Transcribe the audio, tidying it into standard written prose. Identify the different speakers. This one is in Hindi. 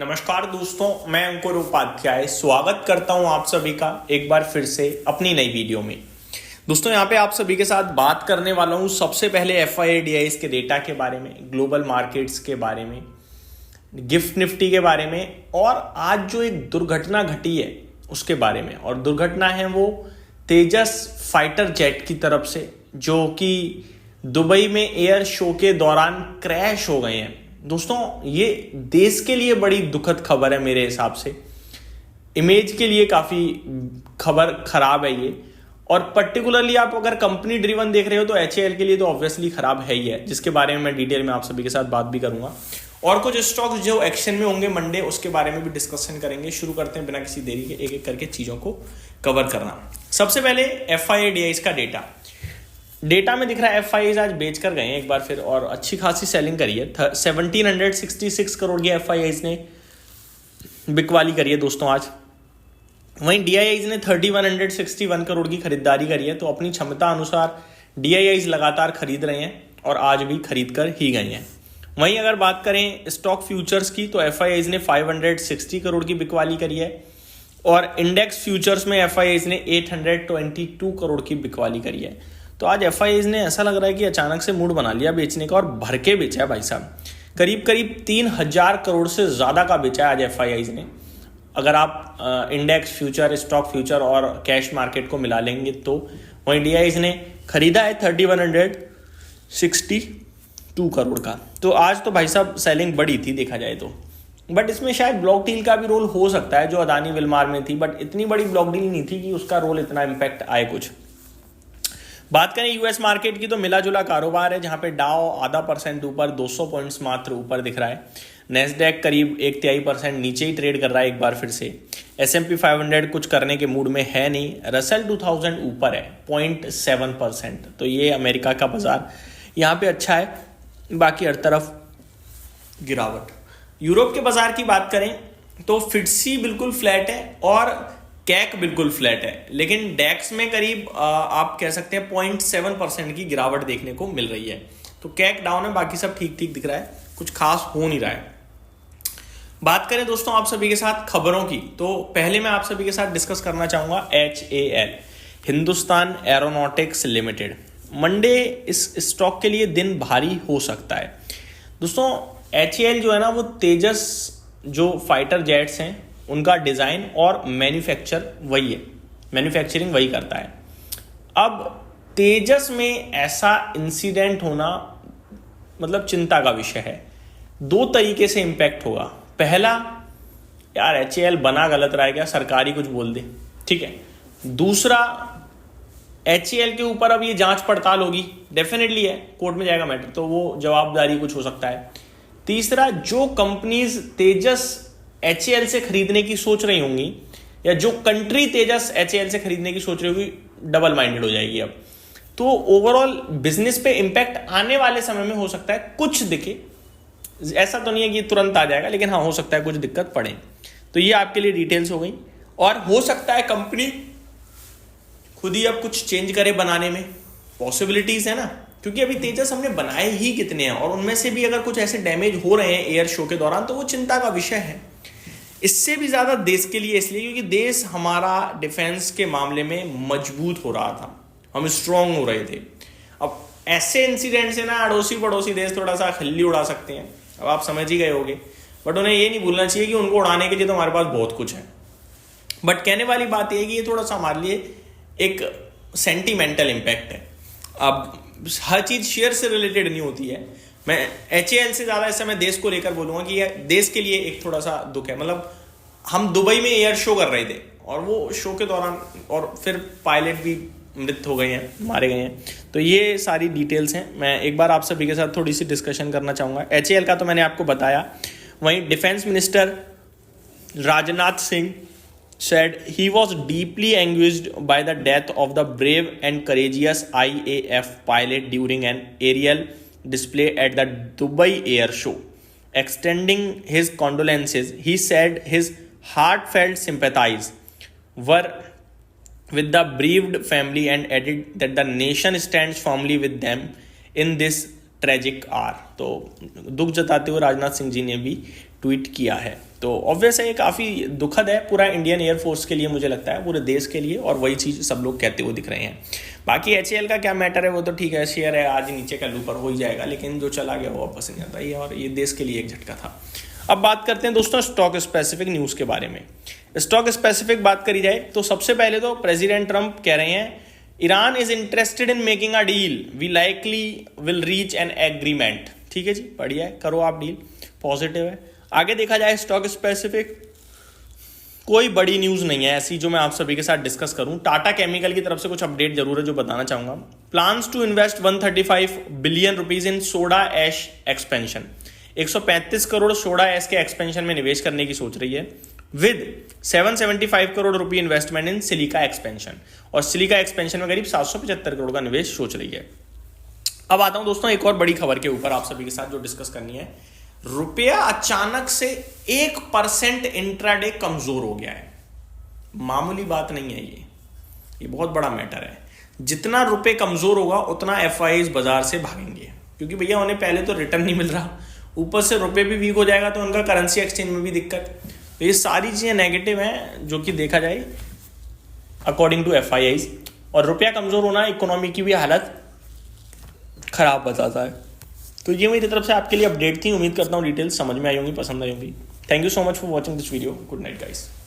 Speaker 1: नमस्कार दोस्तों, मैं अंकुर उपाध्याय स्वागत करता हूं आप सभी का एक बार फिर से अपनी नई वीडियो में। दोस्तों यहां पे आप सभी के साथ बात करने वाला हूं सबसे पहले FIDIs के डेटा के बारे में, ग्लोबल मार्केट्स के बारे में, गिफ्ट निफ्टी के बारे में और आज जो एक दुर्घटना घटी है उसके बारे में। और दुर्घटना है वो तेजस फाइटर जेट की तरफ से, जो कि दुबई में एयर शो के दौरान क्रैश हो गए हैं। दोस्तों ये देश के लिए बड़ी दुखद खबर है मेरे हिसाब से, इमेज के लिए काफ़ी खबर खराब है ये। और पर्टिकुलरली आप अगर कंपनी ड्रिवन देख रहे हो तो HAL के लिए तो ऑब्वियसली खराब है ही है, जिसके बारे में मैं डिटेल में आप सभी के साथ बात भी करूंगा। और कुछ स्टॉक्स जो एक्शन में होंगे मंडे, उसके बारे में भी डिस्कशन करेंगे। शुरू करते हैं बिना किसी देरी के एक एक करके चीज़ों को कवर करना। सबसे पहले FIDIs का डेटा में दिख रहा है FIIs आज बेच कर गए हैं एक बार फिर, और अच्छी खासी सेलिंग करी है। 1766 करोड़ की FIIs ने बिकवाली करी है दोस्तों आज। वहीं DIIs ने 3161 करोड़ की खरीदारी करी है। तो अपनी क्षमता अनुसार DIIs लगातार खरीद रहे हैं और आज भी खरीद कर ही गए हैं। वहीं अगर बात करें स्टॉक फ्यूचर्स की तो FIIs ने 560 करोड़ की बिकवाली करी है और इंडेक्स फ्यूचर्स में FIIs ने 822 करोड़ की बिकवाली करी है। तो आज FIIs ने ऐसा लग रहा है कि अचानक से मूड बना लिया बेचने का और भर के बेचा है भाई साहब। करीब 3000 करोड़ से ज़्यादा का बेचा है आज FIIs ने। अगर आप इंडेक्स फ्यूचर, स्टॉक फ्यूचर और कैश मार्केट को मिला लेंगे तो। वहीं DIIs ने खरीदा है 3162 करोड़ का। तो आज तो भाई साहब सेलिंग बड़ी थी देखा जाए तो, बट इसमें शायद ब्लॉक डील का भी रोल हो सकता है जो अदानी विलमार में थी, बट इतनी बड़ी ब्लॉक डील नहीं थी कि उसका रोल इतना इम्पैक्ट आए कुछ। बात करें US मार्केट की तो मिला जुला कारोबार है, जहां पे डाउ आधा % ऊपर, 200 पॉइंट्स मात्र ऊपर दिख रहा है। नेस्डैक करीब 1/3% नीचे ही ट्रेड कर रहा है एक बार फिर से। S&P 500 कुछ करने के मूड में है नहीं। रसेल 2000 ऊपर है 0.7%। तो ये अमेरिका का बाजार यहाँ पे अच्छा है, बाकी हर तरफ गिरावट। यूरोप के बाजार की बात करें तो फिट्सी बिल्कुल फ्लैट है और कैक बिल्कुल फ्लैट है, लेकिन डैक्स में करीब आप कह सकते हैं 0.7% की गिरावट देखने को मिल रही है। तो कैक डाउन है, बाकी सब ठीक ठीक दिख रहा है, कुछ खास हो नहीं रहा है। बात करें दोस्तों आप सभी के साथ खबरों की, तो पहले मैं आप सभी के साथ डिस्कस करना चाहूंगा HAL, Hindustan aeronautics limited. Monday इस स्टॉक के लिए दिन भारी हो सकता है दोस्तों। HAL जो है ना वो तेजस जो फाइटर जेट्स हैं उनका डिज़ाइन और मैन्युफैक्चरिंग वही करता है। अब तेजस में ऐसा इंसिडेंट होना मतलब चिंता का विषय है। दो तरीके से इम्पैक्ट होगा। पहला, यार HAL बना गलत रहा है क्या, सरकारी कुछ बोल दे, ठीक है। दूसरा, HAL के ऊपर अब ये जांच पड़ताल होगी, डेफिनेटली है, कोर्ट में जाएगा मैटर, तो वो जवाबदारी कुछ हो सकता है। तीसरा, जो कंपनीज तेजस HAL से खरीदने की सोच रही होंगी या जो कंट्री तेजस HAL से खरीदने की सोच रही होगी, डबल माइंडेड हो जाएगी अब। तो ओवरऑल बिजनेस पे इंपैक्ट आने वाले समय में हो सकता है कुछ दिखे। ऐसा तो नहीं है कि तुरंत आ जाएगा, लेकिन हाँ हो सकता है कुछ दिक्कत पड़े। तो ये आपके लिए डिटेल्स हो गई। और हो सकता है कंपनी खुद ही अब कुछ चेंज करे बनाने में, पॉसिबिलिटीज है ना, क्योंकि अभी तेजस हमने बनाए ही कितने हैं और उनमें से भी अगर कुछ ऐसे डैमेज हो रहे हैं एयर शो के दौरान तो वो चिंता का विषय है। इससे भी ज़्यादा देश के लिए, इसलिए क्योंकि देश हमारा डिफेंस के मामले में मजबूत हो रहा था, हम स्ट्रांग हो रहे थे। अब ऐसे इंसिडेंट से ना अड़ोसी पड़ोसी देश थोड़ा सा खिल्ली उड़ा सकते हैं, अब आप समझ ही गए होंगे। बट उन्हें ये नहीं भूलना चाहिए कि उनको उड़ाने के लिए तो हमारे पास बहुत कुछ है। बट कहने वाली बात यह है कि ये थोड़ा सा हमारे लिए एक सेंटिमेंटल इम्पैक्ट है। अब हर चीज़ शेयर से रिलेटेड नहीं होती है। मैं HAL से ज़्यादा इस समय देश को लेकर बोलूँगा कि यह देश के लिए एक थोड़ा सा दुख है। मतलब हम दुबई में एयर शो कर रहे थे और वो शो के दौरान और फिर पायलट भी मृत हो गए हैं, मारे गए हैं। तो ये सारी डिटेल्स हैं। मैं एक बार आप सभी के साथ थोड़ी सी डिस्कशन करना चाहूँगा। HAL का तो मैंने आपको बताया। वहीं defence minister Rajnath Singh said he was deeply anguished by the death of the brave and courageous IAF pilot during an aerial display at the Dubai Air Show. Extending his condolences, he said his heartfelt sympathies were with the bereaved family and added that the nation stands firmly with them in this tragic hour. तो दुख जताते हुए राजनाथ सिंह जी ने भी ट्वीट किया है। तो ऑब्वियस है, ये काफ़ी दुखद है पूरा इंडियन एयरफोर्स के लिए, मुझे लगता है पूरे देश के लिए, और वही चीज़ सब लोग कहते हुए दिख रहे हैं। बाकी HAL का क्या मैटर है, वो तो ठीक है, शेयर है, आज नीचे कल ऊपर हो ही जाएगा, लेकिन जो चला गया वो वापस नहीं आता ही, और ये देश के लिए एक झटका था। अब बात करते हैं दोस्तों स्टॉक स्पेसिफिक न्यूज़ के बारे में। स्टॉक स्पेसिफिक बात करी जाए तो सबसे पहले तो प्रेसिडेंट ट्रंप कह रहे हैं Iran is interested in making a deal, we likely will reach an agreement. ठीक है जी, बढ़िया है, करो आप डील, पॉजिटिव है। आगे देखा जाए स्टॉक स्पेसिफिक, कोई बड़ी न्यूज़ नहीं है ऐसी जो मैं आप सभी के साथ डिस्कस करूं। टाटा केमिकल की तरफ से कुछ अपडेट जरूर है जो बताना चाहूंगा। Plans to invest 135 billion rupees in soda ash expansion, 135 crore soda ash के एक्सपेंशन में निवेश करने की सोच रही है, विद 775 करोड़ रुपये इन्वेस्टमेंट इन सिलिका एक्सपेंशन, और सिलिका एक्सपेंशन में करीब 775 करोड़ का निवेश सोच रही है। अब आता हूं दोस्तों एक और बड़ी खबर के ऊपर आप सभी के साथ जो डिस्कस करनी है। रुपया अचानक से 1% इंट्राडे कमजोर हो गया है, मामूली बात नहीं है ये बहुत बड़ा मैटर है। जितना रुपये कमजोर होगा उतना FIIs बाजार से भागेंगे, क्योंकि भैया उन्हें पहले तो रिटर्न नहीं मिल रहा, ऊपर से रुपये भी वीक हो जाएगा तो उनका करेंसी एक्सचेंज में भी दिक्कत। तो ये सारी चीजें नेगेटिव हैं जो कि देखा जाए अकॉर्डिंग टू FIIs, और रुपया कमजोर होना इकोनॉमी की भी हालत खराब बताता है। तो ये मेरी तरफ से आपके लिए अपडेट थी, उम्मीद करता हूँ डिटेल्स समझ में आई होंगी, पसंद आई होंगी। Thank you so much for watching this video, good night guys.